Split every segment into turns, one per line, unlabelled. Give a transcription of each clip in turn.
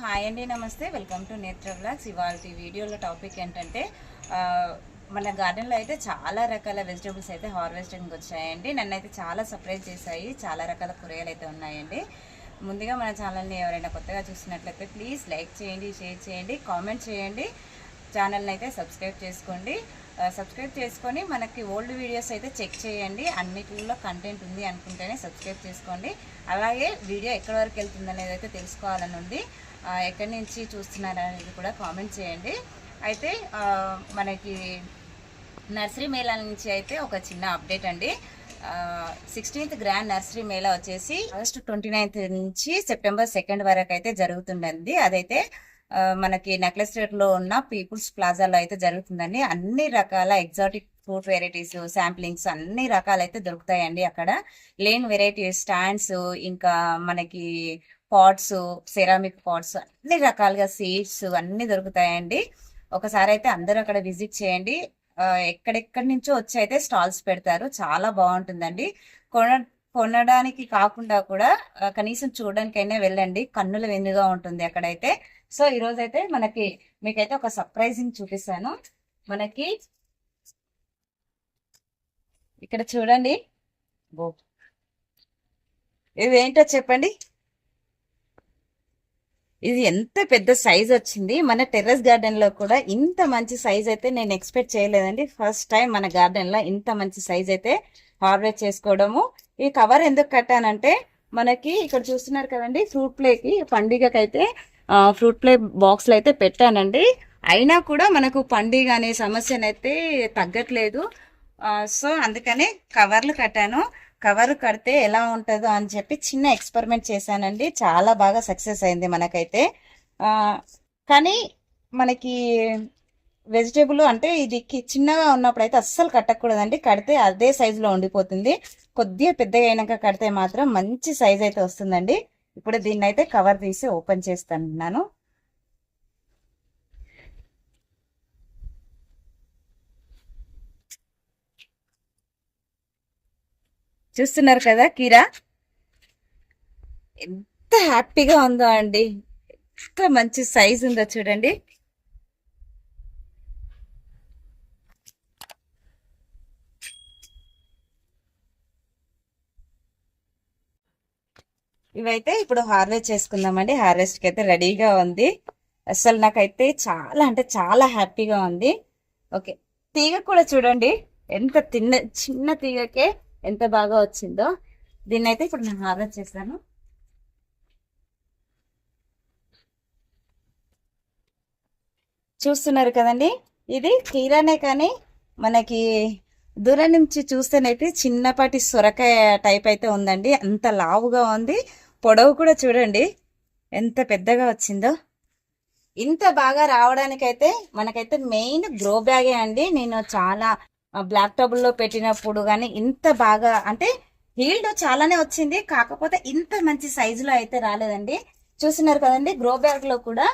Hi అండి, నమస్తే. Welcome to నేత్ర వ్లాగ్స్. ఇవాళ వీడియోలో టాపిక్ ఏంటంటే మన గార్డెన్లో అయితే చాలా రకాల వెజిటబుల్స్ అయితే హార్వెస్టింగ్ వచ్చాయండి. నన్ను అయితే చాలా సర్ప్రైజ్ చేశాయి. చాలా రకాల కూరగాయలు అయితే ఉన్నాయండి. ముందుగా మన ఛానల్ని ఎవరైనా కొత్తగా చూసినట్లయితే ప్లీజ్ లైక్ చేయండి, షేర్ చేయండి, కామెంట్ చేయండి. ఛానల్ని అయితే సబ్స్క్రైబ్ చేసుకోండి. సబ్స్క్రైబ్ చేసుకొని మనకి ఓల్డ్ వీడియోస్ అయితే చెక్ చేయండి. అన్నిటిలో కంటెంట్ ఉంది అనుకుంటేనే సబ్స్క్రైబ్ చేసుకోండి. అలాగే వీడియో ఎక్కడి వరకు వెళ్తుంది అనేది అయితే తెలుసుకోవాలని ఉంది. ఎక్కడి నుంచి చూస్తున్నారు అనేది కూడా కామెంట్ చేయండి. అయితే మనకి నర్సరీ మేళా నుంచి అయితే ఒక చిన్న అప్డేట్ అండి. 16th గ్రాండ్ నర్సరీ మేళా వచ్చేసి ఆగస్టు 29th నుంచి సెప్టెంబర్ 2nd వరకు అయితే జరుగుతుందండి. అదైతే మనకి నెక్లెస్ రోడ్లో ఉన్న పీపుల్స్ ప్లాజాలో అయితే జరుగుతుందండి. అన్ని రకాల ఎగ్జాటిక్ ఫ్రూట్ వెరైటీస్, శాంప్లింగ్స్ అన్ని రకాలు అయితే దొరుకుతాయండి. అక్కడ లేన్ వెరైటీస్, స్టాండ్స్, ఇంకా మనకి పాట్స్, సెరామిక్ పాట్స్, అన్ని రకాలుగా సీడ్స్ అన్ని దొరుకుతాయండి. ఒకసారి అయితే అందరూ అక్కడ విజిట్ చేయండి. ఎక్కడెక్కడి నుంచో వచ్చి అయితే స్టాల్స్ పెడతారు. చాలా బాగుంటుందండి. కొనడానికి కాకుండా కూడా కనీసం చూడడానికైనా వెళ్ళండి. కన్నుల వెన్నుగా ఉంటుంది అక్కడైతే. సో ఈ రోజు అయితే మీకైతే ఒక సర్ప్రైజింగ్ చూపిస్తాను. మనకి ఇక్కడ చూడండి, ఇది ఏంటో చెప్పండి. ఇది ఎంత పెద్ద సైజ్ వచ్చింది. మన టెర్రస్ గార్డెన్ లో కూడా ఇంత మంచి సైజ్ అయితే నేను ఎక్స్పెక్ట్ చేయలేదండి. ఫస్ట్ టైం మన గార్డెన్ లో ఇంత మంచి సైజ్ అయితే హార్వెస్ట్ చేసుకోవడము. ఈ కవర్ ఎందుకు కట్టానంటే, మనకి ఇక్కడ చూస్తున్నారు కదండి, ఫ్రూట్ ప్లేకి పండుగకైతే ఫ్రూట్ ప్లే బాక్స్లు అయితే పెట్టానండి. అయినా కూడా మనకు పండుగ అనే సమస్యనైతే తగ్గట్లేదు. సో అందుకనే కవర్లు కట్టాను. కవర్ కడితే ఎలా ఉంటుందో అని చెప్పి చిన్న ఎక్స్పెరిమెంట్ చేశానండి. చాలా బాగా సక్సెస్ అయింది మనకైతే. కానీ మనకి వెజిటేబుల్ అంటే ఇది చిన్నగా ఉన్నప్పుడు అయితే అస్సలు కట్టకూడదండి. కడితే అదే సైజులో ఉండిపోతుంది. కొద్దిగా పెద్దగా అయినాక కడితే మాత్రం మంచి సైజ్ అయితే వస్తుందండి. ఇప్పుడు దీన్ని అయితే కవర్ తీసి ఓపెన్ చేస్తున్నాను. చూస్తున్నారు కదా, కీరా ఎంత హ్యాపీగా ఉందో అండి. ఎంత మంచి సైజ్ ఉందో చూడండి. ఇవైతే ఇప్పుడు హార్వెస్ట్ చేసుకుందామండి. హార్వెస్ట్కి అయితే రెడీగా ఉంది. అసలు నాకైతే చాలా అంటే చాలా హ్యాపీగా ఉంది. ఓకే, తీగ కూడా చూడండి, ఎంత చిన్న తీగకే ఎంత బాగా వచ్చిందో. దీన్ని అయితే ఇప్పుడు నేను హార్వెస్ట్ చేస్తాను. చూస్తున్నారు కదండి, ఇది కీరానే కానీ మనకి దూరం నుంచి చూస్తేనైతే చిన్నపాటి సొరకాయ టైప్ అయితే ఉందండి. అంత లావుగా ఉంది. పొడవు కూడా చూడండి ఎంత పెద్దగా వచ్చిందో. ఇంత బాగా రావడానికైతే మనకైతే మెయిన్ గ్రో బ్యాగే అండి. నేను చాలా బ్లాక్ టబుల్లో పెట్టినప్పుడు కానీ ఇంత బాగా అంటే హీల్డ్ చాలానే వచ్చింది. కాకపోతే ఇంత మంచి సైజులో అయితే రాలేదండి. చూస్తున్నారు కదండి, గ్రో బ్యాగ్ లో కూడా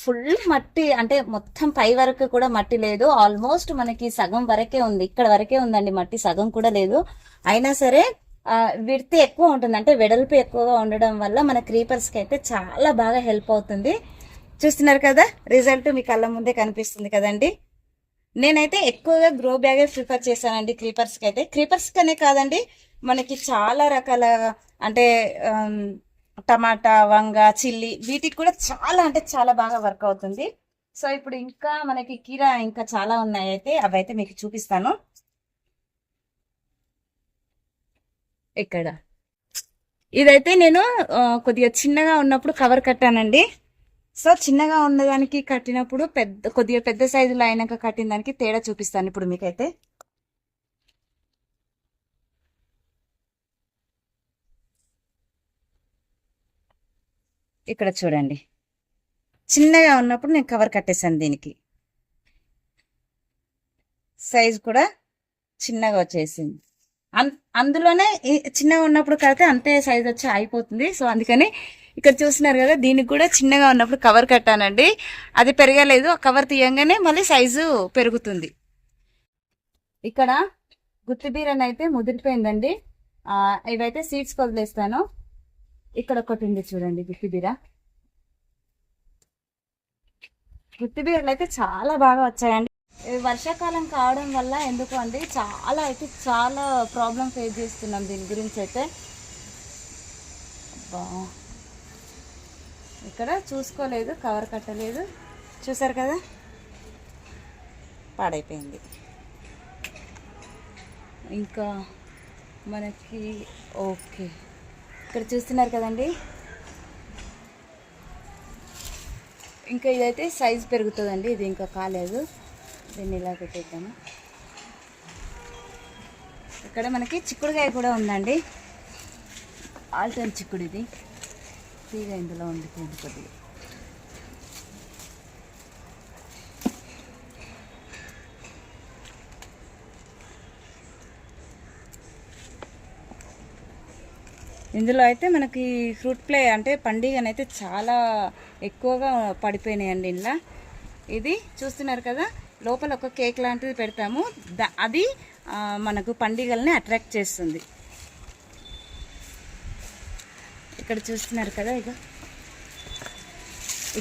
ఫుల్ మట్టి, అంటే మొత్తం పై వరకు కూడా మట్టి లేదు. ఆల్మోస్ట్ మనకి సగం వరకే ఉంది. ఇక్కడ వరకే ఉందండి మట్టి, సగం కూడా లేదు. అయినా సరే విడ్త్ ఎక్కువ ఉంటుంది, అంటే వెడల్పు ఎక్కువగా ఉండడం వల్ల మన క్రీపర్స్ కి అయితే చాలా బాగా హెల్ప్ అవుతుంది. చూస్తున్నారు కదా, రిజల్ట్ మీ కళ్ళ ముందే కనిపిస్తుంది కదండి. నేనైతే ఎక్కువగా గ్రో బ్యాగే ప్రిఫర్ చేశానండి క్రీపర్స్ కి అయితే. క్రీపర్స్ కనే కాదండి, మనకి చాలా రకాల అంటే టమాటా, వంగ, చిల్లీ, వీటికి కూడా చాలా అంటే చాలా బాగా వర్క్ అవుతుంది. సో ఇప్పుడు ఇంకా మనకి కీరా ఇంకా చాలా ఉన్నాయి, అయితే అవైతే మీకు చూపిస్తాను. ఇక్కడ ఇదైతే నేను కొద్దిగా చిన్నగా ఉన్నప్పుడు కవర్ కట్టానండి. సో చిన్నగా ఉన్నదానికి కట్టినప్పుడు కొద్దిగా పెద్ద సైజులో అయినాక కట్టిన దానికి తేడా చూపిస్తాను ఇప్పుడు మీకైతే. ఇక్కడ చూడండి, చిన్నగా ఉన్నప్పుడు నేను కవర్ కట్టేశాను. దీనికి సైజ్ కూడా చిన్నగా వచ్చేసింది. అందులోనే చిన్నగా ఉన్నప్పుడు కడితే అంతే సైజ్ వచ్చి అయిపోతుంది. సో అందుకని ఇక్కడ చూస్తున్నారు కదా, దీనికి కూడా చిన్నగా ఉన్నప్పుడు కవర్ కట్టానండి. అది పెరగలేదు. ఆ కవర్ తీయంగానే మళ్ళీ సైజు పెరుగుతుంది. ఇక్కడ గుత్తి బీరని అయితే ముదిరిపోయిందండి. ఇవైతే సీడ్స్ వదిలేస్తాను. ఇక్కడ ఒకటి ఉంది చూడండి, గుత్తి బీర. గుత్తి బీరలు అయితే చాలా బాగా వచ్చాయండి. వర్షాకాలం కావడం వల్ల ఎందుకు అండి చాలా ప్రాబ్లం ఫేస్ చేస్తున్నాం దీని గురించి అయితే. ఇక్కడ చూసుకోలేదు, కవర్ కట్టలేదు, చూసారు కదా పాడైపోయింది. ఇంకా మనకి ఓకే, ఇక్కడ చూస్తున్నారు కదండి. ఇంకా ఇదైతే సైజ్ పెరుగుతుందండి, ఇది ఇంకా కాలేదు. దీన్ని ఇలా పెట్టేద్దాము. ఇక్కడ మనకి చిక్కుడుకాయ కూడా ఉందండి, ఆల్టర్న్ చిక్కుడు. ఇది తీగ ఇందులో ఉండిపోయింది కొద్దిగా. ఇందులో అయితే మనకి ఫ్రూట్ ఫ్లై అంటే పండుగనైతే చాలా ఎక్కువగా పడిపోయినాయండి ఇందులో. ఇది చూస్తున్నారు కదా, లోపల ఒక కేక్ లాంటిది పెడతాము, అది మనకు పండుగల్ని అట్రాక్ట్ చేస్తుంది. ఇక్కడ చూస్తున్నారు కదా, ఇక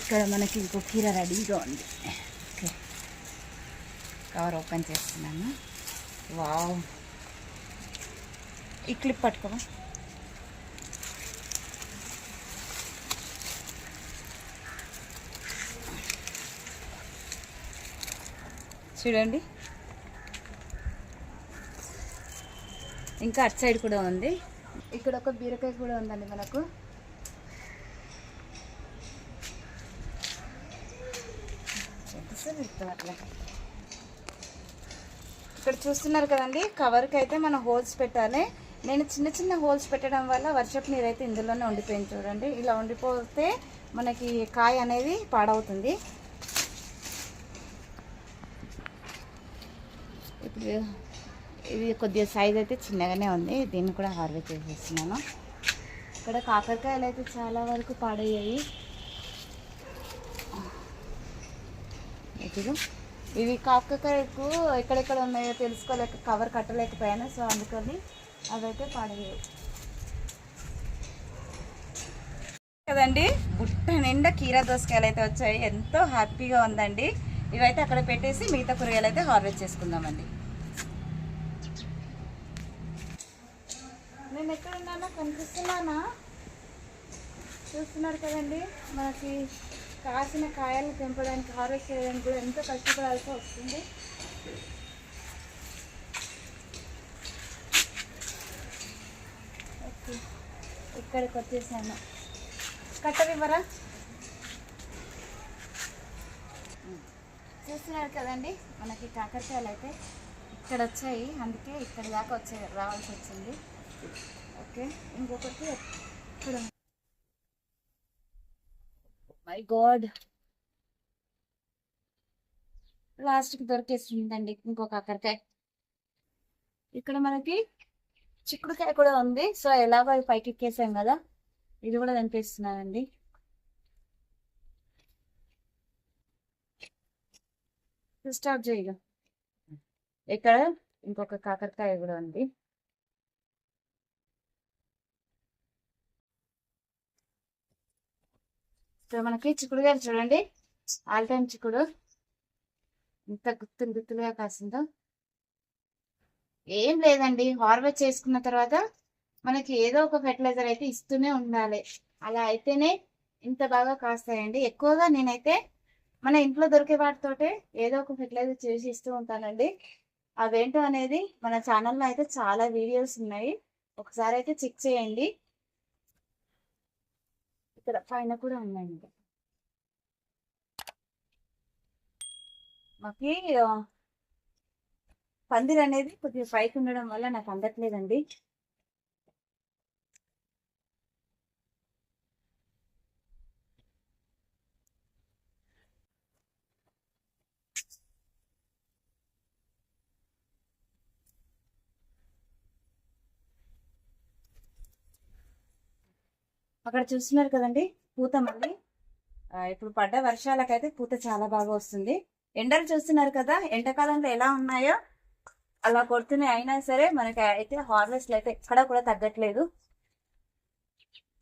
ఇక్కడ మనకి ఇంకో కీర రెడీగా ఉంది. ఓకే, కవర్ ఓపెన్ చేస్తున్నాను. వావ్, ఈ క్లిప్ పట్టుకోవా. చూడండి, ఇంకా అటు సైడ్ కూడా ఉంది. ఇక్కడ ఒక బీరకాయ కూడా ఉందండి మనకు. అట్లా ఇక్కడ చూస్తున్నారు కదండి, కవర్కి అయితే మనం హోల్స్ పెట్టాలి. నేను చిన్న చిన్న హోల్స్ పెట్టడం వల్ల వర్షపు నీరు అయితే ఇందులోనే ఉండిపోయింది. చూడండి, ఇలా ఉండిపోతే మనకి కాయ అనేది పాడవుతుంది. ఇప్పుడు ఇది కొద్దిగా సైజ్ అయితే చిన్నగానే ఉంది, దీన్ని కూడా హార్వెస్ట్ చేసేస్తున్నాను. ఇక్కడ కాకరకాయలు అయితే చాలా వరకు పాడయ్యాయి. ఇదిగో ఇవి కాకరకాయకు ఎక్కడెక్కడ ఉన్నాయో తెలుసుకోలేక కవర్ కట్టలేకపోయాను, సో అందుకని అవైతే పాడయ్యాయి కదండి. బుట్ట నిండా కీరా దోసకాయలు అయితే వచ్చాయి, ఎంతో హ్యాపీగా ఉందండి. ఇవైతే అక్కడ పెట్టేసి మిగతా కూరగాయలు అయితే హార్వెస్ట్ చేసుకుందామండి. నేను ఎక్కడున్నానో కనిపిస్తున్నానా? చూస్తున్నారు కదండి, మనకి కాసిన కాయలు తెంపడానికి, హార్వెస్ట్ చేయడానికి కూడా ఎంతో కష్టపడాల్సి వస్తుంది. ఓకే, ఇక్కడికి వచ్చేసాను. కట్టనివ్వరా? చూస్తున్నారు కదండి, మనకి కాకరకాయలు అయితే ఇక్కడ వచ్చాయి, అందుకే ఇక్కడ దాకా రావాల్సి వచ్చింది. ఓకే, ఇంకొకటి ఇక్కడ. మై గాడ్, లాస్ట్కి దొరికేస్తుందండి ఇంకొక కాకరకాయ. ఇక్కడ మనకి చిక్కుడుకాయ కూడా ఉంది, సో ఎలాగో అవి పైకి ఎక్కేసాం కదా, ఇది కూడా కనిపిస్తున్నానండి. స్టార్ట్ చేయగా. ఇక్కడ ఇంకొక కాకరకాయ కూడా ఉంది. సో మనకి చిక్కుడుకాయలు చూడండి, ఆల్ టైమ్ చిక్కుడు ఇంత గుత్తులుగా కాసిందో. ఏం లేదండి, హార్వెస్ట్ చేసుకున్న తర్వాత మనకి ఏదో ఒక ఫెర్టిలైజర్ అయితే ఇస్తూనే ఉండాలి, అలా అయితేనే ఇంత బాగా కాస్తాయండి. ఎక్కువగా నేనైతే మన ఇంట్లో దొరికే వాటితోటే ఏదో ఒక ఫెర్టిలైజర్ చేసి ఇస్తూ ఉంటానండి. అవేంటో అనేది మన ఛానల్లో అయితే చాలా వీడియోస్ ఉన్నాయి, ఒకసారి అయితే చెక్ చేయండి. ఇక్కడ పైన కూడా ఉన్నాయండి. మాకి పందిరి అనేది కొద్దిగా పైకి ఉండడం వల్ల నాకు అందట్లేదండి. అక్కడ చూస్తున్నారు కదండి పూత, మళ్ళీ ఇప్పుడు పడ్డ వర్షాలకైతే పూత చాలా బాగా వస్తుంది. ఎండలు చూస్తున్నారు కదా, ఎండాకాలంలో ఎలా ఉన్నాయో అలా కొడుతున్నాయి. అయినా సరే మనకి అయితే హార్వెస్ట్లు అయితే ఎక్కడా కూడా తగ్గట్లేదు,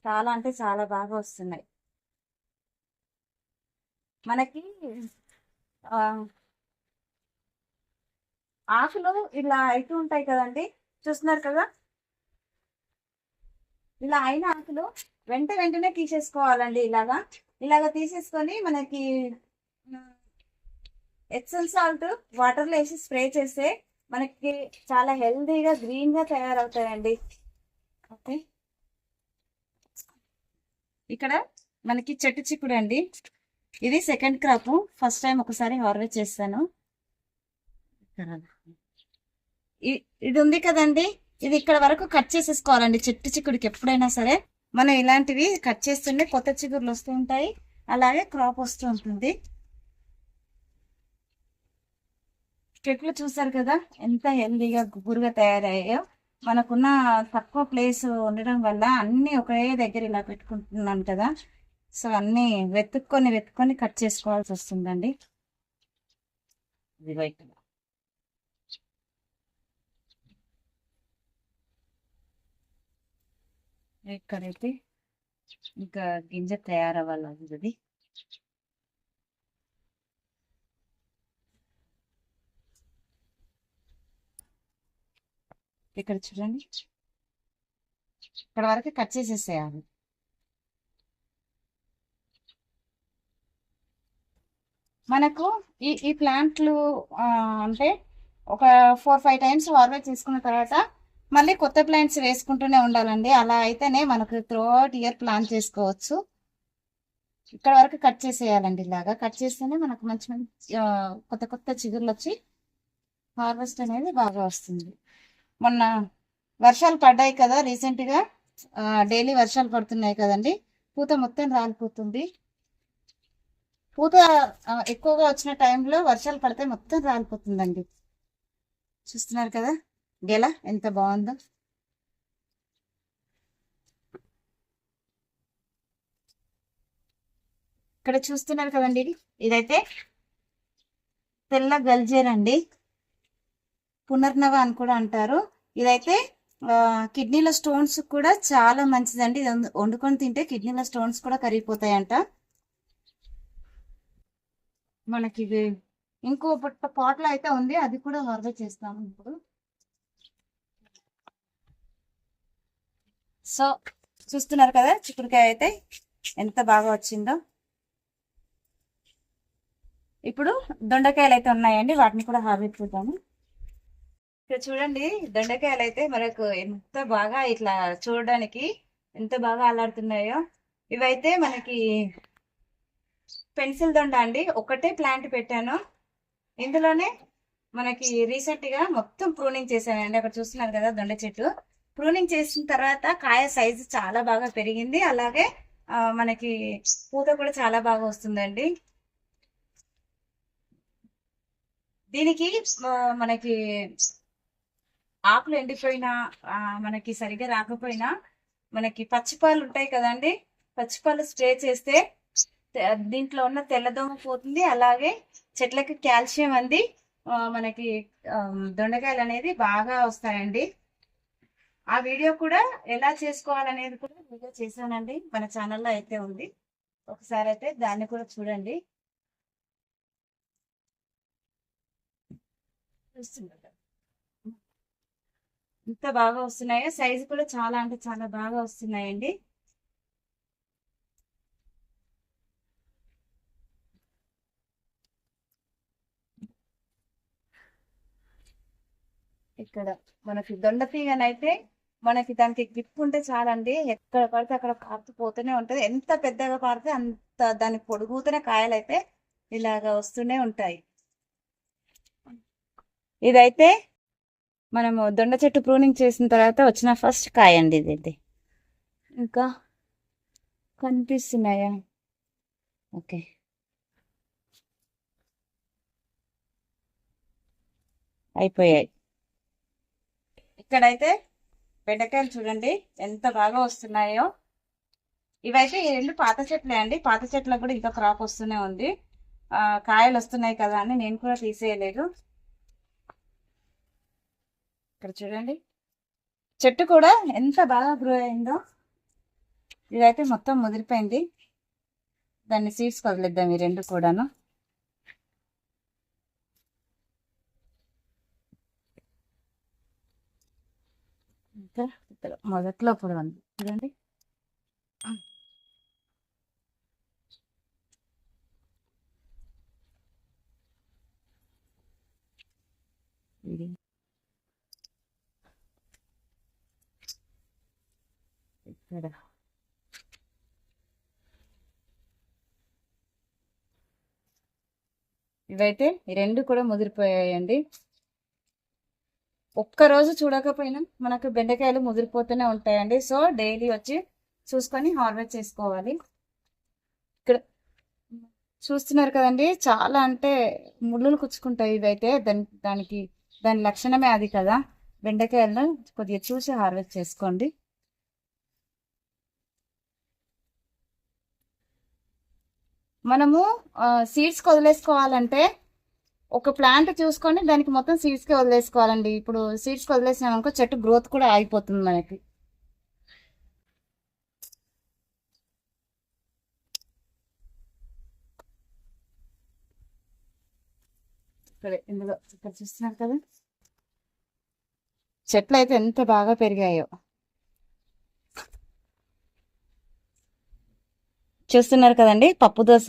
చాలా అంటే చాలా బాగా వస్తున్నాయి. మనకి ఆకులు ఇలా అయితూ ఉంటాయి కదండి, చూస్తున్నారు కదా. ఇలా అయిన ఆకులు వెంటనే తీసేసుకోవాలండి. ఇలాగా తీసేసుకొని మనకి ఎక్సెల్ సాల్ట్ వాటర్లో వేసి స్ప్రే చేస్తే మనకి చాలా హెల్దీగా గ్రీన్గా తయారవుతాయండి. ఓకే, ఇక్కడ మనకి చెట్టు చిక్కుడు అండి. ఇది సెకండ్ క్రాప్. ఫస్ట్ టైం ఒకసారి హార్వెస్ట్ చేస్తాను. ఇది ఉంది కదండి, ఇది ఇక్కడ వరకు కట్ చేసేసుకోవాలండి. చెట్టు చిక్కుడికి ఎప్పుడైనా సరే మనం ఇలాంటివి కట్ చేస్తుంటే కొత్త చిగురులు వస్తూ ఉంటాయి, అలాగే క్రాప్ వస్తూ ఉంటుంది. చెట్లు చూసారు కదా ఎంత హెల్దీగా గుబురుగా తయారయ్యాయో. మనకున్న తక్కువ ప్లేస్ ఉండడం వల్ల అన్ని ఒకే దగ్గర ఇలా పెట్టుకుంటున్నాను కదా, సో అన్ని వెతుక్కొని కట్ చేసుకోవాల్సి వస్తుందండి. ఇక్కడైతే ఇంకా గింజ తయారవ్వాలి. ఇక్కడ చూడండి, ఇక్కడ వరకు కట్ చేసేసేయాలి. మనకు ఈ ప్లాంట్లు అంటే ఒక 4-5 టైమ్స్ హార్వెస్ట్ చేసుకున్న తర్వాత మళ్ళీ కొత్త ప్లాంట్స్ వేసుకుంటూనే ఉండాలండి. అలా అయితేనే మనకు త్రూఅవుట్ ఇయర్ ప్లాంట్ చేసుకోవచ్చు. ఇక్కడ వరకు కట్ చేసేయాలండి. ఇలాగా కట్ చేస్తేనే మనకు మంచి కొత్త చిగుర్లు వచ్చి హార్వెస్ట్ అనేది బాగా వస్తుంది. మొన్న వర్షాలు పడ్డాయి కదా రీసెంట్గా, డైలీ వర్షాలు పడుతున్నాయి కదండి, పూత మొత్తం రాలిపోతుంది. పూత ఎక్కువగా వచ్చిన టైంలో వర్షాలు పడితే మొత్తం రాలిపోతుందండి. చూస్తున్నారు కదా గెల ఎంత బాగుందో. ఇక్కడ చూస్తున్నారు కదండి, ఇదైతే తెల్ల గల్జేర్ అండి, పునర్నవ అని కూడా అంటారు. ఇదైతే కిడ్నీల స్టోన్స్ కూడా చాలా మంచిదండి. ఇది వండుకొని తింటే కిడ్నీల స్టోన్స్ కూడా కరిగిపోతాయంట. మనకి ఇది ఇంకో పాట్లో అయితే ఉంది, అది కూడా హార్వెస్ట్ చేస్తాము ఇప్పుడు. సో చూస్తున్నారు కదా చిక్కుడుకాయ అయితే ఎంత బాగా వచ్చిందో. ఇప్పుడు దొండకాయలు అయితే ఉన్నాయండి, వాటిని కూడా హార్వెస్ట్ చేద్దాము. ఇక్కడ చూడండి, దొండకాయలు అయితే మనకు ఎంత బాగా ఇట్లా చూడడానికి ఎంత బాగా అలాడుతున్నాయో. ఇవైతే మనకి పెన్సిల్ దొండ అండి, ఒకటే ప్లాంట్ పెట్టాను. ఇందులోనే మనకి రీసెంట్ గా మొత్తం ప్రూనింగ్ చేశానండి. అక్కడ చూస్తున్నారు కదా దొండ చెట్టు. ప్రూనింగ్ చేసిన తర్వాత కాయ సైజు చాలా బాగా పెరిగింది, అలాగే మనకి పూత కూడా చాలా బాగా వస్తుందండి. దీనికి మనకి ఆకులు ఎండిపోయినా మనకి సరిగ్గా రాకపోయినా మనకి పచ్చిపాలు ఉంటాయి కదండి, పచ్చిపాలు స్ప్రే చేస్తే దీంట్లో ఉన్న తెల్లదోమ పోతుంది, అలాగే చెట్లకి కాల్షియం అంది మనకి దొండకాయలు అనేది బాగా వస్తాయండి. ఆ వీడియో కూడా ఎలా చేసుకోవాలనేది కూడా వీడియో చేశానండి, మన ఛానల్లో అయితే ఉంది. ఒకసారి అయితే దాన్ని కూడా చూడండి. చూస్తున్నారు ఎంత బాగా వస్తున్నాయో, సైజు కూడా చాలా అంటే చాలా బాగా వస్తున్నాయండి. ఇక్కడ మనకి దొండ తీగనైతే మనకి దానికి గ్రిప్ ఉంటే చాలండి, ఎక్కడ పడితే అక్కడ పారుతూనే ఉంటది. ఎంత పెద్దగా పారితే అంత దాని పొడుగుతూనే కాయలు అయితే ఇలాగా వస్తూనే ఉంటాయి. ఇదైతే మనము దొండ చెట్టు ప్రూనింగ్ చేసిన తర్వాత వచ్చిన ఫస్ట్ కాయ అండి ఇది. ఇంకా కనిపిస్తున్నాయా? ఓకే, అయిపోయాయి. ఇక్కడైతే బెండకాయలు చూడండి ఎంత బాగా వస్తున్నాయో. ఇవైతే ఈ 2 పాత చెట్లే అండి, పాత చెట్లకు కూడా ఇంకా క్రాప్ వస్తూనే ఉంది. కాయలు వస్తున్నాయి కదా అని నేను కూడా తీసేయలేదు. ఇక్కడ చూడండి చెట్టు కూడా ఎంత బాగా గ్రో అయిందో. ఇదైతే మొత్తం ముదిరిపోయింది, దాన్ని సీడ్స్ వదిలేద్దాం ఈ 2 కూడాను. మొదట్లో ఇప్పుడు ఉంది చూడండి. ఇది ఇక్కడ ఇవైతే ఈ రెండు కూడా ముదిరిపోయాయండి. ఒక్కరోజు చూడకపోయినా మనకు బెండకాయలు ముదిరిపోతూనే ఉంటాయండి. సో డైలీ వచ్చి చూసుకొని హార్వెస్ట్ చేసుకోవాలి. ఇక్కడ చూస్తున్నారు కదండి, చాలా అంటే ముళ్ళులు కుచ్చుకుంటాయి ఇవైతే. దాని లక్షణమే అది కదా. బెండకాయలను కొద్దిగా చూసి హార్వెస్ట్ చేసుకోండి. మనము సీడ్స్కి వదిలేసుకోవాలంటే ఒక ప్లాంట్ చూసుకొని దానికి మొత్తం సీడ్స్కి వదిలేసుకోవాలండి. ఇప్పుడు సీడ్స్కి వదిలేసినామనుకో చెట్టు గ్రోత్ కూడా ఆగిపోతుంది మనకి. ఇక్కడ చూస్తున్నారు కదా, చెట్లు అయితే ఎంత బాగా పెరిగాయో చూస్తున్నారు కదండి. పప్పు దోశ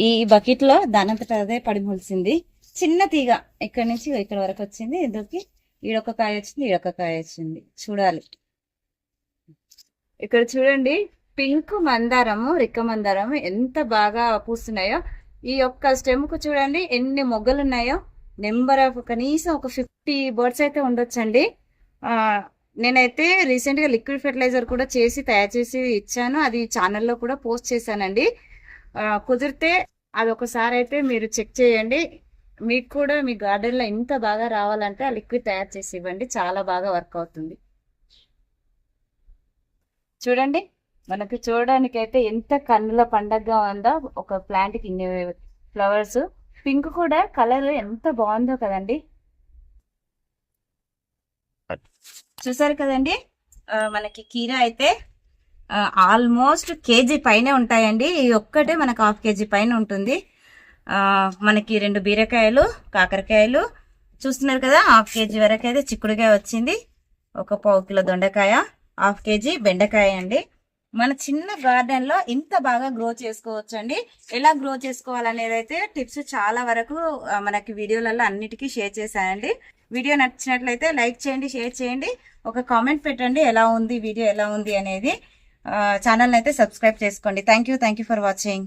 ఈ బకెట్ లో దానంతట అదే పడి మొలిసింది. చిన్న తీగ ఇక్కడ నుంచి ఇక్కడ వరకు వచ్చింది. ఎందుకు ఈడొక కాయ వచ్చింది, ఈడొక కాయ వచ్చింది. చూడాలి. ఇక్కడ చూడండి, పింక్ మందారము, రిక్క మందారము ఎంత బాగా పూస్తున్నాయో. ఈ యొక్క స్టెమ్ కు చూడండి ఎన్ని మొగ్గలు ఉన్నాయో. నెంబర్ ఆఫ్ కనీసం ఒక 50 బర్డ్స్ అయితే ఉండొచ్చండి. నేనైతే రీసెంట్ గా లిక్విడ్ ఫెర్టిలైజర్ కూడా తయారు చేసి ఇచ్చాను. అది ఛానల్లో కూడా పోస్ట్ చేశానండి. కుదిరితే అది ఒకసారి అయితే మీరు చెక్ చేయండి. మీకు కూడా మీ గార్డెన్ లో ఇంత బాగా రావాలంటే ఆ లిక్విడ్ తయారు చేసి ఇవ్వండి. చాలా బాగా వర్క్ అవుతుంది. చూడండి, మనకు చూడడానికి అయితే ఎంత కన్నుల పండగగా ఉందో ఒక ప్లాంట్ కి ఇన్ని ఫ్లవర్స్. పింక్ కూడా కలర్ ఎంత బాగుందో కదండి. చూసారు కదండి, మనకి కీరా అయితే ఆల్మోస్ట్ కేజీ పైనే ఉంటాయండి. ఈ ఒక్కటే మనకు 1/2 కేజీ పైన ఉంటుంది. మనకి 2 బీరకాయలు, కాకరకాయలు చూస్తున్నారు కదా. 1/2 కేజీ వరకు అయితే చిక్కుడుకాయ వచ్చింది. ఒక 1/2 కిలో దొండకాయ, 1/2 కేజీ బెండకాయ అండి. మన చిన్న గార్డెన్ లో ఇంత బాగా గ్రో చేసుకోవచ్చు అండి. ఎలా గ్రో చేసుకోవాలనేది అయితే టిప్స్ చాలా వరకు మనకి వీడియోలలో అన్నిటికీ షేర్ చేశానండి. వీడియో నచ్చినట్లయితే లైక్ చేయండి, షేర్ చేయండి, ఒక కామెంట్ పెట్టండి ఎలా ఉంది వీడియో, ఎలా ఉంది అనేది. ఛానల్ అయితే సబ్స్క్రైబ్ చేసుకోండి. Thank you for watching.